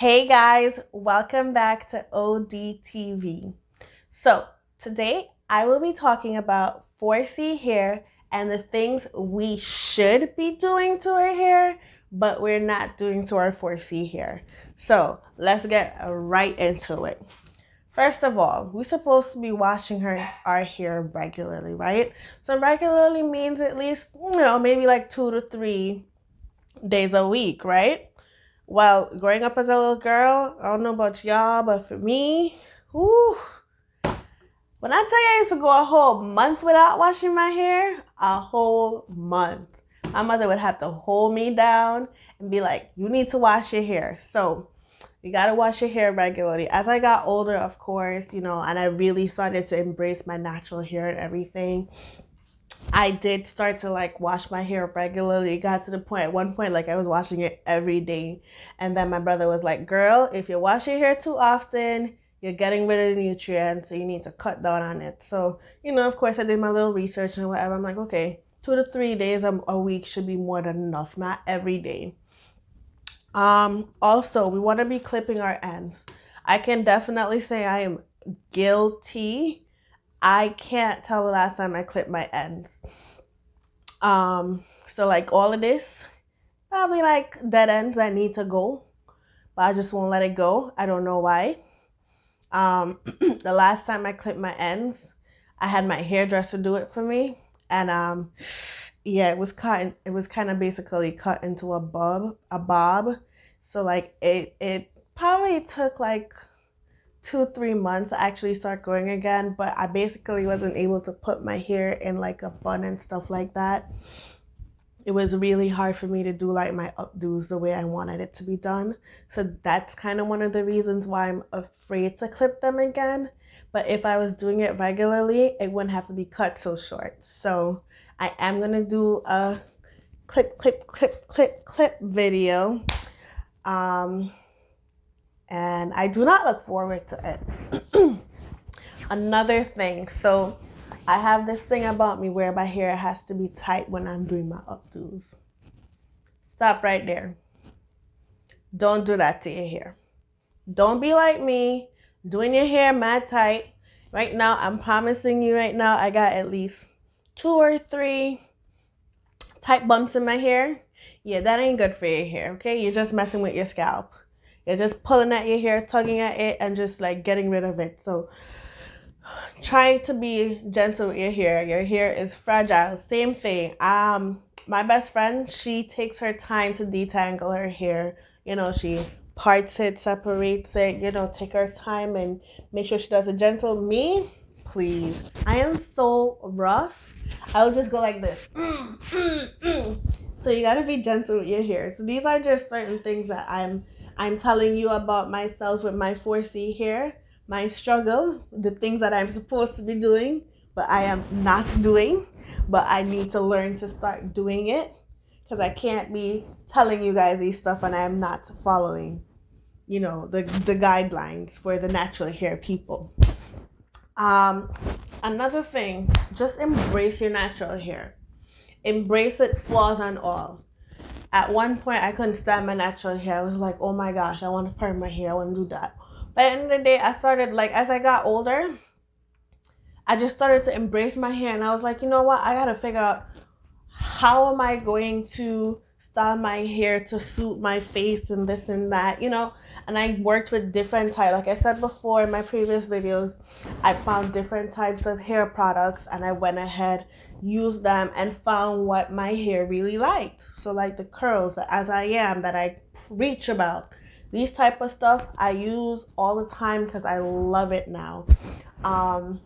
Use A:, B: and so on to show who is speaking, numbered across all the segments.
A: Hey guys, welcome back to ODTV. So, today I will be talking about 4C hair and the things we should be doing to our hair, but we're not doing to our 4C hair. So, let's get right into it. First of all, we're supposed to be washing our hair regularly, right? So, regularly means at least, maybe like 2 to 3 days a week, right? Well, growing up as a little girl, I don't know about y'all, but for me, whew, when I tell you I used to go a whole month without washing my hair, a whole month. My mother would have to hold me down and be like, you need to wash your hair. So you gotta wash your hair regularly. As I got older, of course, and I really started to embrace my natural hair and everything, I did start to like wash my hair regularly. It got to the point at one point like I was washing it every day. And then my brother was like, "Girl, if you wash your hair too often, you're getting rid of the nutrients, so you need to cut down on it." So, of course I did my little research and whatever. I'm like, okay, 2 to 3 days a week should be more than enough, not every day. Also, we want to be clipping our ends. I can definitely say I am guilty. I can't tell the last time I clipped my ends. So like all of this, probably like dead ends that need to go, but I just won't let it go. I don't know why. The last time I clipped my ends, I had my hairdresser do it for me, and yeah, it was cut. It was kind of basically cut into a bob. So like it probably took like 2 3 months to actually start growing again, but I basically wasn't able to put my hair in like a bun and stuff like that. It was really hard for me to do like my updos the way I wanted it to be done. So that's kind of one of the reasons why I'm afraid to clip them again. But if I was doing it regularly, it wouldn't have to be cut so short. So I am going to do a clip video. Um, and I do not look forward to it. Another thing, so I have this thing about me where my hair has to be tight when I'm doing my updos. Stop right there. Don't do that to your hair. Don't be like me, doing your hair mad tight. Right now, I'm promising you right now, I got at least 2 or 3 tight bumps in my hair. Yeah, that ain't good for your hair, okay? You're just messing with your scalp. You're just pulling at your hair, tugging at it, and just like getting rid of it. So try to be gentle with your hair. Your hair is fragile. Same thing. My best friend, she takes her time to detangle her hair. She parts it, separates it, take her time and make sure she does it gentle. Me, please. I am so rough. I'll just go like this. So you gotta be gentle with your hair. So these are just certain things that I'm telling you about myself with my 4C hair, my struggle, the things that I'm supposed to be doing, but I am not doing. But I need to learn to start doing it because I can't be telling you guys these stuff and I am not following, the guidelines for the natural hair people. Um, Another thing, just embrace your natural hair. Embrace it, flaws and all. At one point, I couldn't stand my natural hair. I was like, oh my gosh, I want to perm my hair. I want to do that. But at the end of the day, I started, like, as I got older, I just started to embrace my hair. And I was like, you know what? I got to figure out how am I going to style my hair to suit my face and this and that. And I worked with different types. Like I said before in my previous videos, I found different types of hair products and I went ahead, used them, and found what my hair really liked. So like the curls, the as I am that I preach about. These type of stuff I use all the time because I love it now. Um,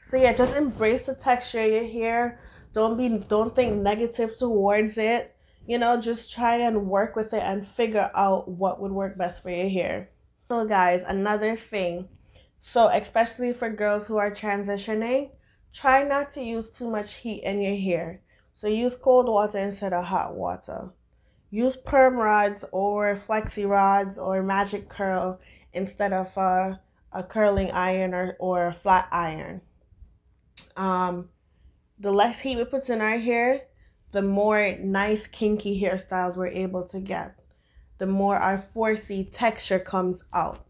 A: so yeah, just embrace the texture of your hair. Don't think negative towards it. Just try and work with it and figure out what would work best for your hair. So guys, another thing. So especially for girls who are transitioning, try not to use too much heat in your hair. So use cold water instead of hot water. Use perm rods or flexi rods or magic curl instead of a curling iron or a flat iron. Um, the less heat we put in our hair, the more nice kinky hairstyles we're able to get. the more our 4C texture comes out.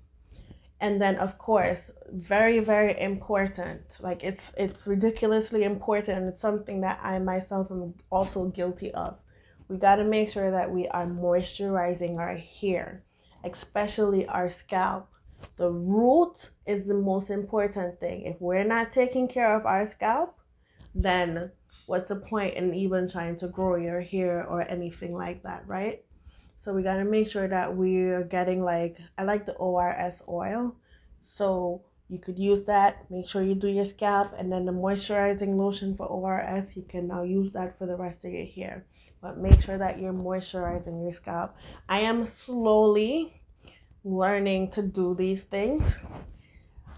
A: And then of course, very, very important, like it's ridiculously important, and it's something that I myself am also guilty of. We got to make sure that we are moisturizing our hair, especially our scalp. The root is the most important thing. If we're not taking care of our scalp, then what's the point in even trying to grow your hair or anything like that, right? So we got to make sure that we're getting, like, I like the ORS oil. So you could use that. Make sure you do your scalp, and then the moisturizing lotion for ORS, you can now use that for the rest of your hair. But make sure that you're moisturizing your scalp. I am slowly learning to do these things.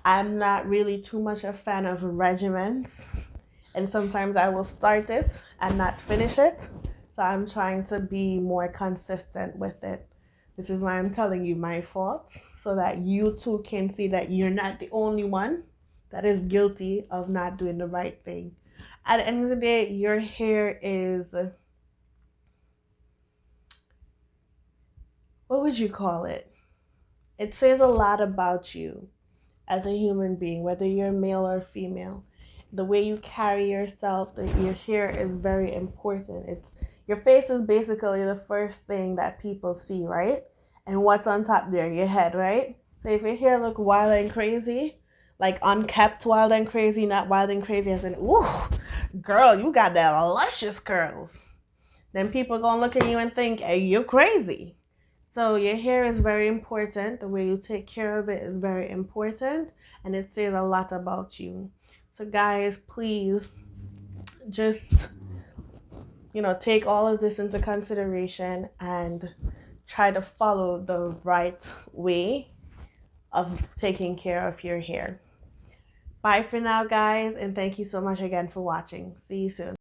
A: I'm not really too much a fan of regimens, and sometimes I will start it and not finish it. So I'm trying to be more consistent with it. This is why I'm telling you my faults, so that you too can see that you're not the only one that is guilty of not doing the right thing. At the end of the day, your hair is, what would you call it? It says a lot about you as a human being, whether you're male or female. The way you carry yourself, your hair is very important. It's, your face is basically the first thing that people see, right? And what's on top there? Your head, right? So if your hair look wild and crazy, like unkept wild and crazy, not wild and crazy as in, ooh, girl, you got that luscious curls, then people gonna look at you and think, hey, you're crazy. So your hair is very important. The way you take care of it is very important, and it says a lot about you. So guys, please just, take all of this into consideration and try to follow the right way of taking care of your hair. Bye for now, guys, and thank you so much again for watching. See you soon.